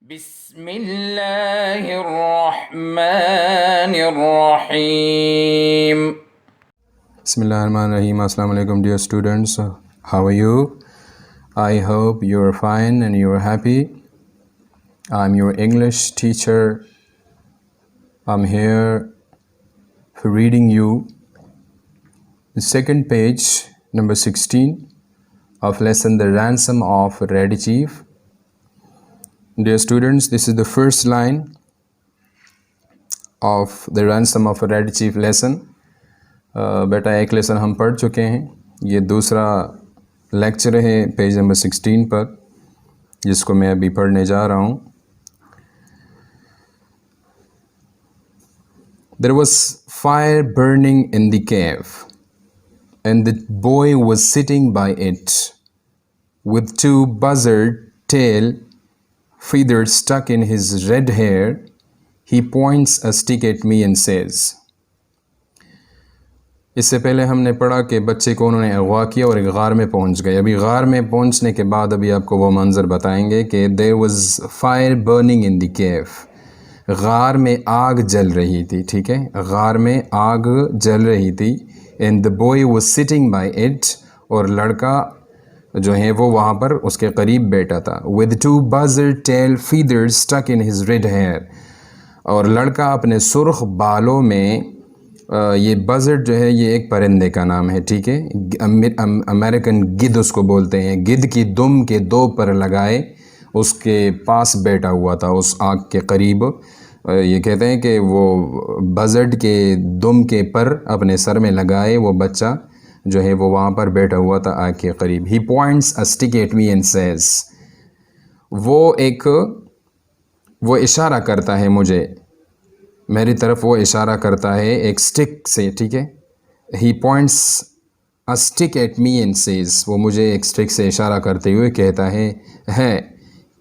بسم الله الرحمن الرحيم. Bismillahirrahmanirrahim. Assalamu alaikum, dear students. How are you? I hope you're fine and you're happy. I'm your English teacher. I'm here for reading you the second page, number 16 of lesson The Ransom of Red Chief. Dear students, this is the first line of The Ransom of Red Chief lesson. बेटा एक lesson हम पढ़ चुके हैं, ये दूसरा lecture है page number 16 पर, जिसको मैं अभी पढ़ने जा रहा हूँ. There was fire burning in the cave, and the boy was sitting by it, with two buzzard tail feathers stuck in his red hair. He points a stick at me and says. इससे पहले हमने पढ़ा कि बच्चे को उन्होंने अगवा किया और एक गार में पहुंच गए. अभी गार में पहुंचने के बाद अभी आपको वो मंजर बताएंगे कि there was fire burning in the cave. गार में आग जल रही थी. ठीक है, गार में आग जल रही थी. And the boy was sitting bye it, और लड़का जो है वो वहाँ पर उसके करीब बैठा था. With two buzzard tail feathers stuck in his red hair, और लड़का अपने सुर्ख बालों में ये बजर्ड जो है ये एक परिंदे का नाम है. ठीक है, अमेरिकन गिद्ध उसको बोलते हैं. गिद्ध की दुम के दो पर लगाए उसके पास बैठा हुआ था, उस आग के करीब. ये कहते हैं कि वो बजर्ड के दुम के पर अपने सर में लगाए वो बच्चा जो है वो वहाँ पर बैठा हुआ था आग के करीब. He points a stick at me and says, वो इशारा करता है मुझे, मेरी तरफ वो इशारा करता है एक स्टिक से. ठीक है, he points a stick at me and says, वो मुझे एक स्टिक से इशारा करते हुए कहता है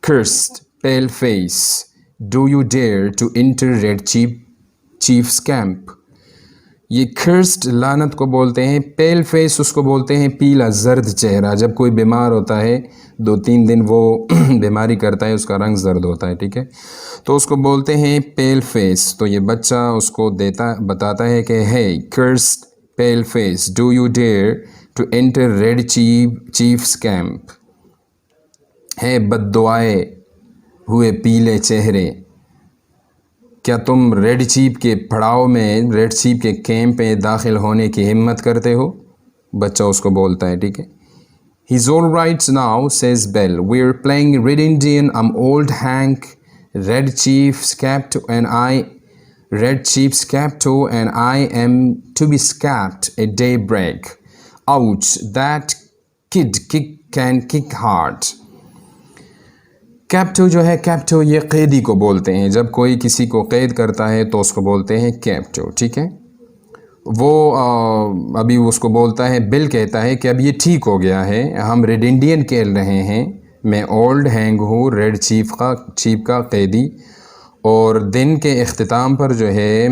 cursed pale face, do you dare to enter red chief's camp. ये cursed लानत को बोलते हैं, pale face उसको बोलते हैं पीला जर्द चेहरा. जब कोई बीमार होता है 2-3 दिन वो बीमारी करता है, उसका रंग जर्द होता है. ठीक है, तो उसको बोलते हैं पेल फेस. तो ये बच्चा उसको बताता है कि हे cursed pale face, do you dare to enter red chief's camp. है बद्दुआए हुए पीले चेहरे, क्या तुम रेड चीफ के पड़ाव में, रेड चीफ के कैंप में दाखिल होने की हिम्मत करते हो. बच्चा उसको बोलता है. ठीक है, He's all right now, says Bell. We're playing Red Indian. I'm old Hank, Red Chief's captain, and I am to be scapped at daybreak. Ouch! That kid can kick hard. कैप्टो जो है, कैप्टो ये कैदी को बोलते हैं. जब कोई किसी को कैद करता है तो उसको बोलते हैं कैप्टो. ठीक है, वो अभी उसको बोलता है. बिल कहता है कि अब ये ठीक हो गया है, हम रेड इंडियन खेल रहे हैं. मैं ओल्ड हैंग हूँ, रेड चीफ का कैदी, और दिन के इख्तिताम पर जो है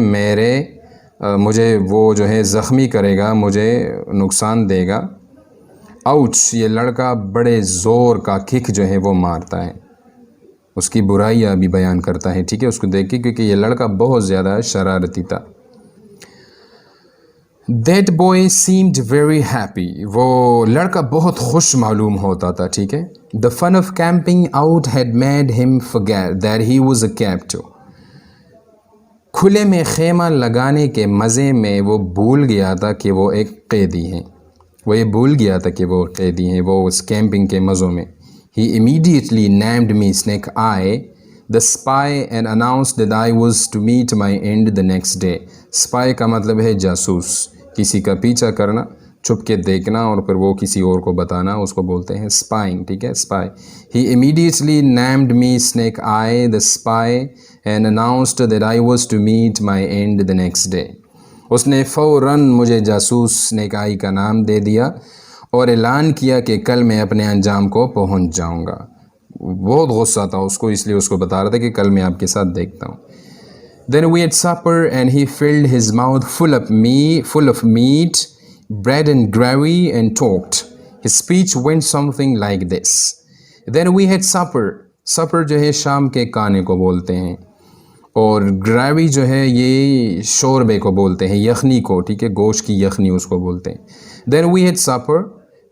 मुझे वो जो है ज़ख्मी करेगा, मुझे नुकसान देगा. आउच, ये लड़का बड़े ज़ोर का किक जो है वो मारता है, उसकी बुराइयाँ भी बयान करता है. ठीक है, उसको देख के, क्योंकि ये लड़का बहुत ज़्यादा शरारती था. That boy seemed very happy. वो लड़का बहुत खुश मालूम होता था. ठीक है, The fun of camping out had made him forget that he was a captive. खुले में खेमा लगाने के मज़े में वो भूल गया था कि वो एक कैदी है. वो ये भूल गया था कि वो कैदी हैं, वो उस कैंपिंग के मज़ों में. He immediately named me Snake Eye, the spy, and announced that I was to meet my end the next day. Spy का मतलब है जासूस, किसी का पीछा करना, छुप के देखना और फिर वो किसी और को बताना, उसको बोलते हैं spying. ठीक है, spy. He immediately named me Snake Eye, the spy, and announced that I was to meet my end the next day. उसने फ़ौरन मुझे जासूस स्नेक आई का नाम दे दिया और ऐलान किया कि कल मैं अपने अंजाम को पहुंच जाऊंगा. बहुत गुस्सा था उसको, इसलिए उसको बता रहा था कि कल मैं आपके साथ देखता हूँ. Then we had supper and he filled his mouth full of meat, bread and gravy, and talked. His speech went something like this. Then we had supper. सफ़र जो है शाम के खाने को बोलते हैं, और ग्रेवी जो है ये शोरबे को बोलते हैं, यखनी को, ठीक है, गोश्त की यखनी उसको बोलते हैं। देन वी हैड सफ़र,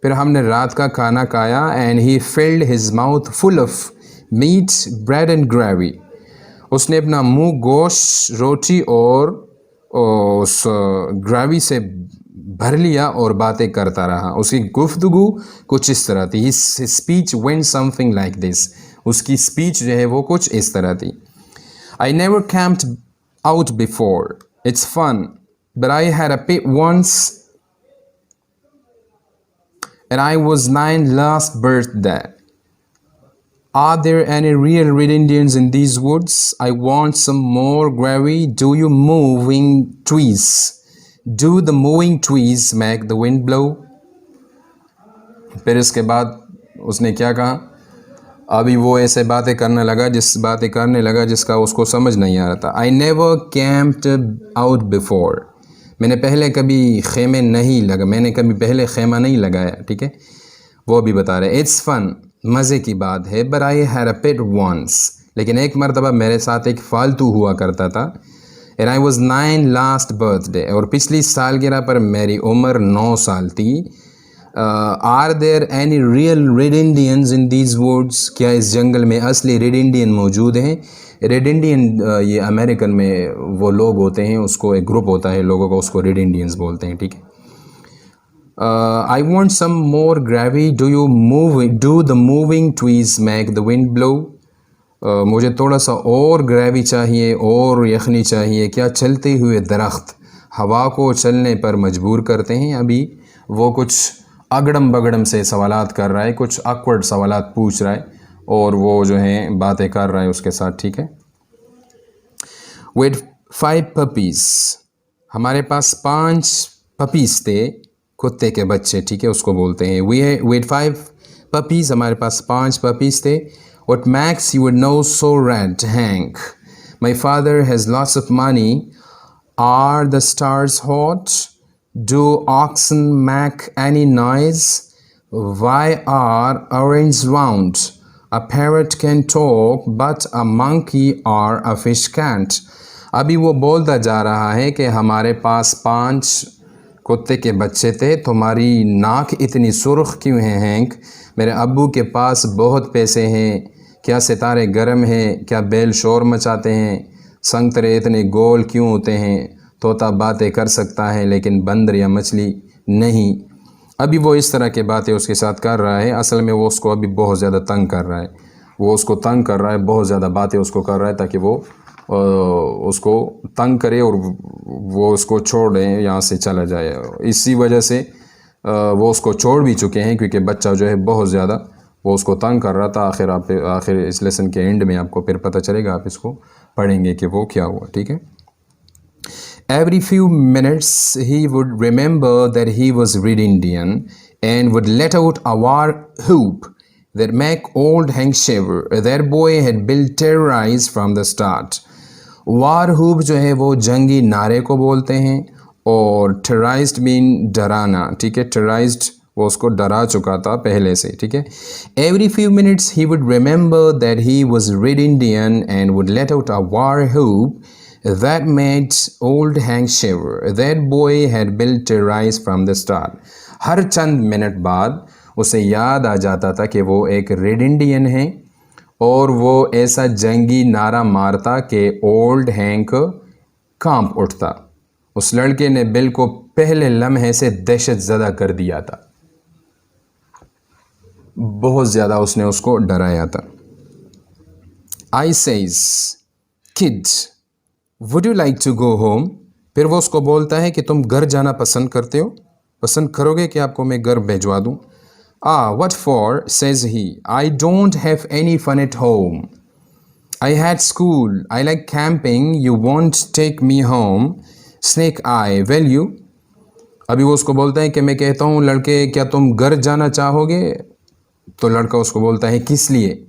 फिर हमने रात का खाना खाया। And he field his mouth full of meat bread and gravy, उसने अपना मुंह गोश्त, रोटी और उस ग्रेवी से भर लिया और बातें करता रहा। उसकी गुफ्तगू कुछ इस तरह थी। His speech went something like this, उसकी स्पीच जो है वो कुछ इस तरह थी। I never camped out before. It's fun, but I had a pit once and I was 9 last birthday. Are there any real red Indians in these woods? I want some more gravy. Do you moving trees? Do the moving trees make the wind blow? फिर इसके बाद उसने क्या कहा? अभी वो ऐसे बातें करने लगा जिसका उसको समझ नहीं आ रहा था। आई नेवर कैम्प्ड आउट बिफोर, मैंने कभी पहले खेमा नहीं लगाया, ठीक है, वो भी बता रहे। इट्स फन, मज़े की बात है। But I had a pet once, लेकिन एक मरतबा मेरे साथ एक फ़ालतू हुआ करता था। And I was 9 last birthday, और पिछली सालगिरह पर मेरी उम्र 9 साल थी। Are there any real red Indians in these woods? क्या इस जंगल में असली रेड इंडियन मौजूद हैं? रेड इंडियन ये अमेरिकन में वो लोग होते हैं, उसको एक ग्रुप होता है लोगों का, उसको रेड इंडियंस बोलते हैं, ठीक है। I want some more gravy. Do the moving trees make the wind blow? मुझे थोड़ा सा और ग्रेवी चाहिए और यखनी चाहिए। क्या चलते हुए दरख्त हवा को चलने पर मजबूर करते हैं? अभी वो कुछ अगड़म बगड़म से सवालात कर रहा है, कुछ awkward सवालात पूछ रहा है और वो जो है बातें कर रहा है उसके साथ, ठीक है। With 5 puppies, हमारे पास 5 पपीज़ थे, कुत्ते के बच्चे, ठीक है, उसको बोलते हैं। With 5 puppies, हमारे पास 5 पपीज़ थे। What makes your nose so red, Hank? My father has lots of money. Are the stars hot? Do oxen make any noise? Why are oranges round? A parrot can talk, but a monkey or a fish can't. अभी वो बोलता जा रहा है कि हमारे पास 5 कुत्ते के बच्चे थे। तुम्हारी नाक इतनी सुर्ख क्यों है हैंक? मेरे अब्बू के पास बहुत पैसे हैं। क्या सितारे गर्म हैं? क्या बैल शोर मचाते हैं? संतरे इतने गोल क्यों होते हैं? तोता बातें कर सकता है लेकिन बंदर या मछली नहीं। अभी वो इस तरह की बातें उसके साथ कर रहा है। असल में वो उसको अभी बहुत ज़्यादा तंग कर रहा है, बहुत ज़्यादा बातें उसको कर रहा है ताकि वो उसको तंग करे और वो उसको छोड़ दें, यहाँ से चला जाए। इसी वजह से वो उसको छोड़ भी चुके हैं क्योंकि बच्चा जो है बहुत ज़्यादा वो उसको तंग कर रहा था। आखिर इस लेसन के एंड में आपको फिर पता चलेगा, आप इसको पढ़ेंगे कि वो क्या हुआ, ठीक है। Every few minutes he would remember that he was Red Indian and would let out a war whoop that make old Hank shiver. That boy had built terrorize from the start. War whoop जो है वो जंगी नारे को बोलते हैं, और terrorized mean डराना, ठीक है। terrorized वो उसको डरा चुका था पहले से, ठीक है। Every few minutes he would remember that he was Red Indian and would let out a war whoop that made old Hank shiver. That boy had built terrorize from the start. Her Chand minute बाद उसे याद आ जाता था कि वो एक red Indian है और वो ऐसा जंगी नारा मारता कि ओल्ड हैंक कांप उठता। उस लड़के ने बिल को पहले लम्हे से दहशत ज़दा कर दिया था, बहुत ज़्यादा उसने उसको डराया था। I says, kid, would you like to go home? फिर वो उसको बोलता है कि तुम घर जाना पसंद करोगे कि आपको मैं घर भिजवा दूँ? What for? Says he. I don't have any fun at home. I had school. I like camping. You won't take me home. Snake eye, will you? अभी वो उसको बोलता है कि मैं कहता हूँ लड़के, क्या तुम घर जाना चाहोगे? तो लड़का उसको बोलता है किस लिए?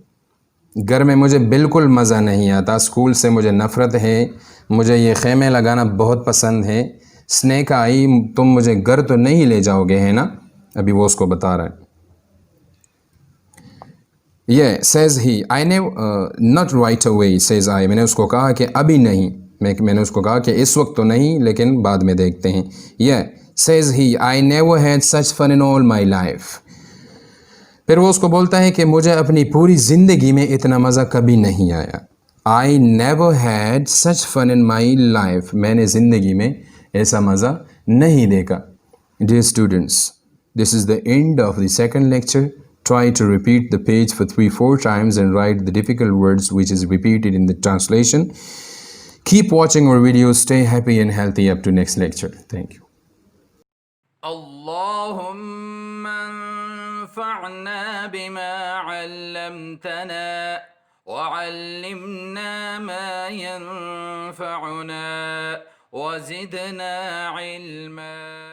घर में मुझे बिल्कुल मज़ा नहीं आता, स्कूल से मुझे नफ़रत है, मुझे ये ख़ैमे लगाना बहुत पसंद है। स्नेक आई, तुम मुझे घर तो नहीं ले जाओगे है ना? अभी वो उसको बता रहा है। ये says he, I never not right away says I, मैंने उसको कहा कि अभी नहीं, मैंने उसको कहा कि इस वक्त तो नहीं लेकिन बाद में देखते हैं. ये says he, I never had such fun in all my life. फिर वो उसको बोलता है कि मुझे अपनी पूरी ज़िंदगी में इतना मज़ा कभी नहीं आया. I never had such fun in my life. मैंने ज़िंदगी में ऐसा मज़ा नहीं देखा. Dear students, this is the end of the second lecture. Try to repeat the page for 3-4 times and write the difficult words which is repeated in the translation. Keep watching our videos. Stay happy and healthy up to next lecture. Thank you. اللهم انفعنا بما علمتنا وعلمنا ما ينفعنا وزدنا علما.